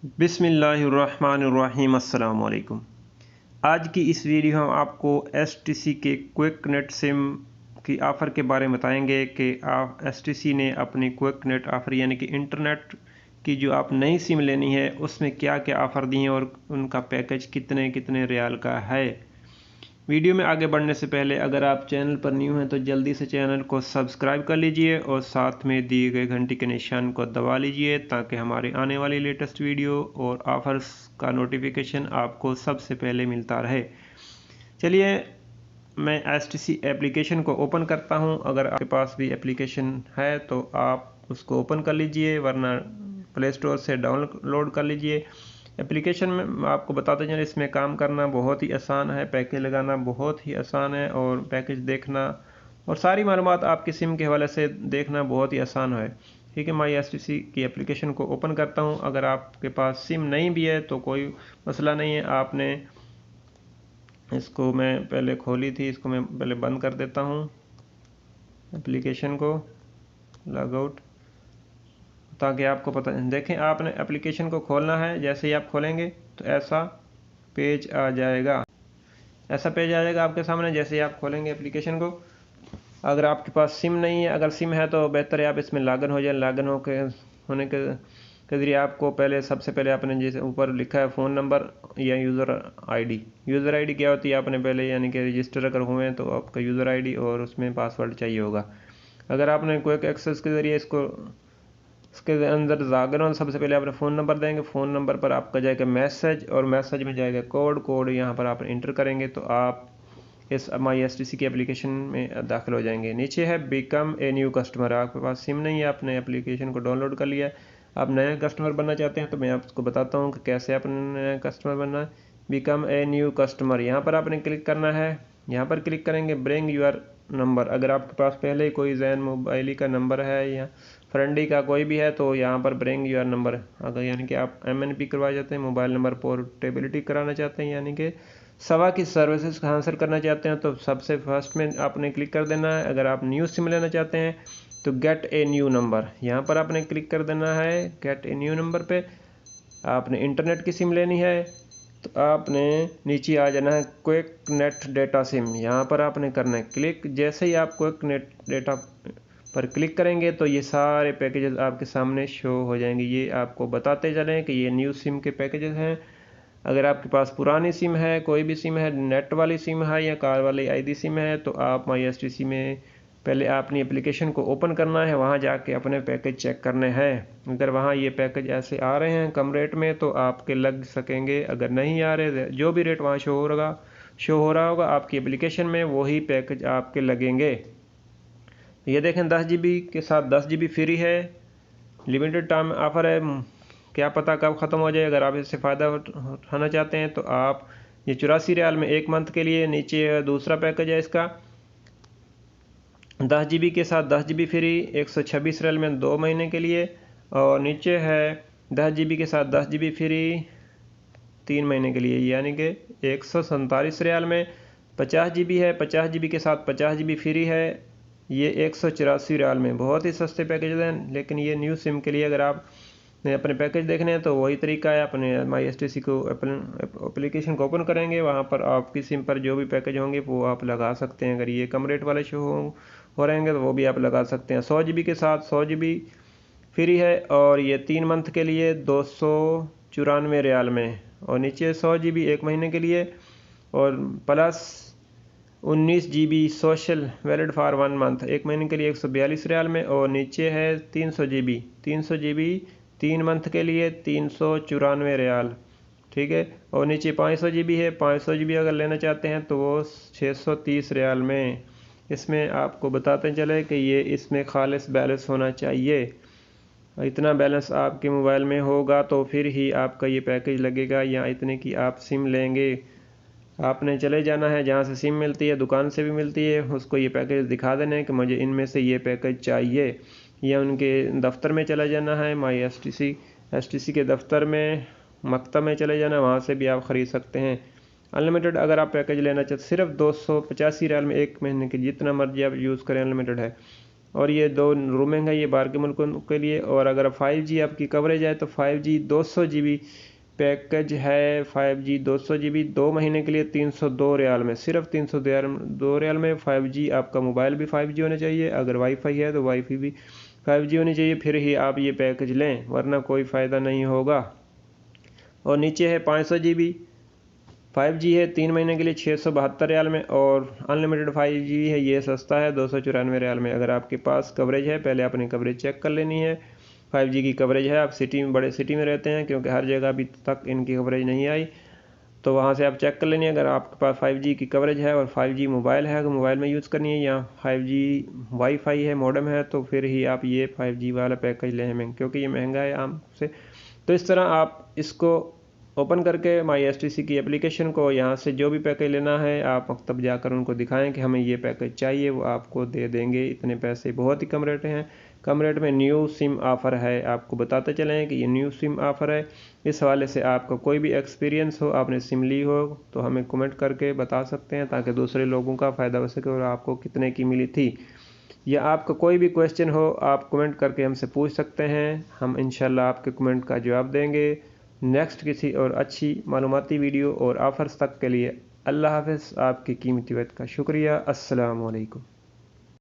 बिस्मिल्लाहिर्रहमानिर्रहीम। अस्सलाम वालेकुम। आज की इस वीडियो में हम आपको एसटीसी के क्विक नेट सिम की ऑफ़र के बारे में बताएंगे कि आप एसटीसी ने अपनी क्विक नेट ऑफ़र यानी कि इंटरनेट की जो आप नई सिम लेनी है उसमें क्या क्या ऑफ़र दी हैं और उनका पैकेज कितने कितने रियाल का है। वीडियो में आगे बढ़ने से पहले अगर आप चैनल पर न्यू हैं तो जल्दी से चैनल को सब्सक्राइब कर लीजिए और साथ में दिए गए घंटी के निशान को दबा लीजिए ताकि हमारे आने वाली लेटेस्ट वीडियो और ऑफ़र्स का नोटिफिकेशन आपको सबसे पहले मिलता रहे। चलिए मैं एसटीसी एप्लीकेशन को ओपन करता हूं। अगर आपके पास भी एप्लीकेशन है तो आप उसको ओपन कर लीजिए, वरना प्ले स्टोर से डाउनलोड कर लीजिए। एप्लीकेशन में आपको बताते चलें इसमें काम करना बहुत ही आसान है, पैकेज लगाना बहुत ही आसान है और पैकेज देखना और सारी मालूमात आपकी सिम के हवाले से देखना बहुत ही आसान है। ठीक है, माई एसटीसी की एप्लीकेशन को ओपन करता हूं। अगर आपके पास सिम नहीं भी है तो कोई मसला नहीं है, आपने इसको मैं पहले खोली थी, इसको मैं पहले बंद कर देता हूं एप्लीकेशन को, लॉग आउट, ताकि आपको पता देखें। आपने एप्लीकेशन को खोलना है, जैसे ही आप खोलेंगे तो ऐसा पेज आ जाएगा, ऐसा पेज आ जाएगा आपके सामने जैसे ही आप खोलेंगे एप्लीकेशन को। अगर आपके पास सिम नहीं है, अगर सिम है तो बेहतर है आप इसमें लॉगिन हो जाए। लॉगिन होने के ज़रिए आपको सबसे पहले आपने जैसे ऊपर लिखा है फ़ोन नंबर या यूज़र आईडी। यूज़र आईडी क्या होती है, आपने पहले यानी कि रजिस्टर अगर हुए हैं तो आपका यूज़र आईडी और उसमें पासवर्ड चाहिए होगा। अगर आपने क्विक एक्सेस के ज़रिए इसके अंदर लॉगिन हो, सबसे पहले आपने फ़ोन नंबर देंगे। फ़ोन नंबर पर आपका जाएगा मैसेज और मैसेज में जाएगा कोड यहाँ पर आप इंटर करेंगे तो आप इस माई एसटीसी की एप्लीकेशन में दाखिल हो जाएंगे। नीचे है बिकम ए न्यू कस्टमर। आपके पास सिम नहीं है, आपने एप्लीकेशन को डाउनलोड कर लिया है, आप नया कस्टमर बनना चाहते हैं तो मैं आपको बताता हूँ कि कैसे आपने नया कस्टमर बनना है। बिकम ए न्यू कस्टमर, यहाँ पर आपने क्लिक करना है। यहाँ पर क्लिक करेंगे ब्रिंग यूर नंबर। अगर आपके पास पहले कोई जैन मोबाइली का नंबर है या फ्रेंडी का कोई भी है तो यहाँ पर ब्रिंग यूर नंबर, अगर यानी कि आप MNP करवा जाते हैं, मोबाइल नंबर पोर्टेबिलिटी कराना चाहते हैं यानी कि सवा की सर्विसेज हासिल करना चाहते हैं तो सबसे फर्स्ट में आपने क्लिक कर देना है। अगर आप न्यू सिम लेना चाहते हैं तो गेट ए न्यू नंबर, यहाँ पर आपने क्लिक कर देना है। गेट ए न्यू नंबर पे आपने इंटरनेट की सिम लेनी है तो आपने नीचे आ जाना है क्विक नेट डेटा सिम, यहाँ पर आपने करना है क्लिक। जैसे ही आप क्विक नेट डेटा पर क्लिक करेंगे तो ये सारे पैकेजेस आपके सामने शो हो जाएंगे। ये आपको बताते चलें कि ये न्यू सिम के पैकेजेस हैं। अगर आपके पास पुरानी सिम है, कोई भी सिम है, नेट वाली सिम है या कार वाली आईडी सिम है तो आप माई एसटीसी में पहले अपनी एप्लीकेशन को ओपन करना है, वहाँ जाके अपने पैकेज चेक करने हैं। अगर वहाँ ये पैकेज ऐसे आ रहे हैं कम रेट में तो आपके लग सकेंगे, अगर नहीं आ रहे जो भी रेट वहाँ शो हो रहा होगा आपकी एप्लीकेशन में वही पैकेज आपके लगेंगे। ये देखें 10 GB के साथ 10 GB फ्री है, लिमिटेड टाइम ऑफ़र है, क्या पता कब ख़त्म हो जाए। अगर आप इससे फ़ायदा उठाना चाहते हैं तो आप ये 84 रियाल में 1 मंथ के लिए। नीचे दूसरा पैकेज है इसका 10 GB के साथ 10 GB फ्री 126 रियाल में 2 महीने के लिए, और नीचे है 10 GB के साथ 10 GB फ्री 3 महीने के लिए यानी कि 147 रियाल में 50 GB है। 50 GB के साथ 50 GB फ्री है, ये 184 रियाल में। बहुत ही सस्ते पैकेज हैं, लेकिन ये न्यू सिम के लिए अगर आप अपने पैकेज देखने हैं तो वही तरीका है। अपने माई एसटीसी को एप्लीकेशन को ओपन करेंगे, वहाँ पर आपकी सिम पर जो भी पैकेज होंगे वो आप लगा सकते हैं। अगर ये कम रेट वाले शो हो रहेंगे तो वो भी आप लगा सकते हैं। 100 GB के साथ 100 GB फ्री है और ये 3 मंथ के लिए 294 रियाल में, और नीचे 100 GB 1 महीने के लिए और plus 19 GB social valid for 1 month 1 महीने के लिए 142 रियाल में, और नीचे है 300 GB 3 मंथ के लिए 394 रियाल। ठीक है, और नीचे 500 GB है, 500 GB अगर लेना चाहते हैं तो वो 630 रियाल में। इसमें आपको बताते चले कि ये इसमें खालिस बैलेंस होना चाहिए, इतना बैलेंस आपके मोबाइल में होगा तो फिर ही आपका ये पैकेज लगेगा या इतने की आप सिम लेंगे। आपने चले जाना है जहाँ से सिम मिलती है, दुकान से भी मिलती है, उसको ये पैकेज दिखा देना है कि मुझे इनमें से ये पैकेज चाहिए, या उनके दफ्तर में चला जाना है माई एसटीसी के दफ्तर में, मकतब में चले जाना, वहाँ से भी आप ख़रीद सकते हैं। अनलिमिटेड अगर आप पैकेज लेना चाहते सिर्फ 285 रियाल में 1 महीने के, जितना मर्जी आप यूज़ करें, अनलिमिटेड है। और ये 2 रोमिंग है, ये बाहर के मुल्कों के लिए। और अगर 5G आपकी कवरेज है तो 5G 200 GB पैकेज है। 5G 200 GB 2 महीने के लिए 302 रियाल में, सिर्फ 302 रियाल में 5G। आपका मोबाइल भी 5G होना चाहिए, अगर वाईफाई है तो वाईफाई भी 5G होनी चाहिए, फिर ही आप ये पैकेज लें, वरना कोई फ़ायदा नहीं होगा। और नीचे है 500 GB 5G है 3 महीने के लिए 672 रियाल में। और अनलिमिटेड 5G है, ये सस्ता है 294 रियाल में। अगर आपके पास कवरेज है, पहले अपनी कवरेज चेक कर लेनी है। 5G की कवरेज है, आप सिटी में, बड़े सिटी में रहते हैं, क्योंकि हर जगह अभी तक इनकी कवरेज नहीं आई, तो वहाँ से आप चेक कर लेनी है। अगर आपके पास 5G की कवरेज है और 5G मोबाइल है, अगर मोबाइल में यूज़ करनी है, या 5G वाईफाई है, मॉडेम है, तो फिर ही आप ये 5G वाला पैकेज लें, क्योंकि ये महंगा है आम से। तो इस तरह आप इसको ओपन करके माई STC की एप्लीकेशन को, यहाँ से जो भी पैकेज लेना है आप मकतब जाकर उनको दिखाएं कि हमें ये पैकेज चाहिए, वो आपको दे देंगे। इतने पैसे बहुत ही कम रेट हैं, कम रेट में न्यू सिम ऑफ़र है। आपको बताते चलें कि ये न्यू सिम ऑफ़र है। इस हवाले से आपका कोई भी एक्सपीरियंस हो, आपने सिम ली हो, तो हमें कमेंट करके बता सकते हैं, ताकि दूसरे लोगों का फ़ायदा हो सके। और आपको कितने की मिली थी, या आपका कोई भी क्वेश्चन हो, आप कमेंट करके हमसे पूछ सकते हैं। हम इंशाल्लाह आपके कमेंट का जवाब देंगे नेक्स्ट किसी और अच्छी मालूमाती वीडियो और ऑफ़र्स तक के लिए। अल्लाह हाफ़िज़। आपकी कीमती वक्त का शुक्रिया। अस्सलामु अलैकुम।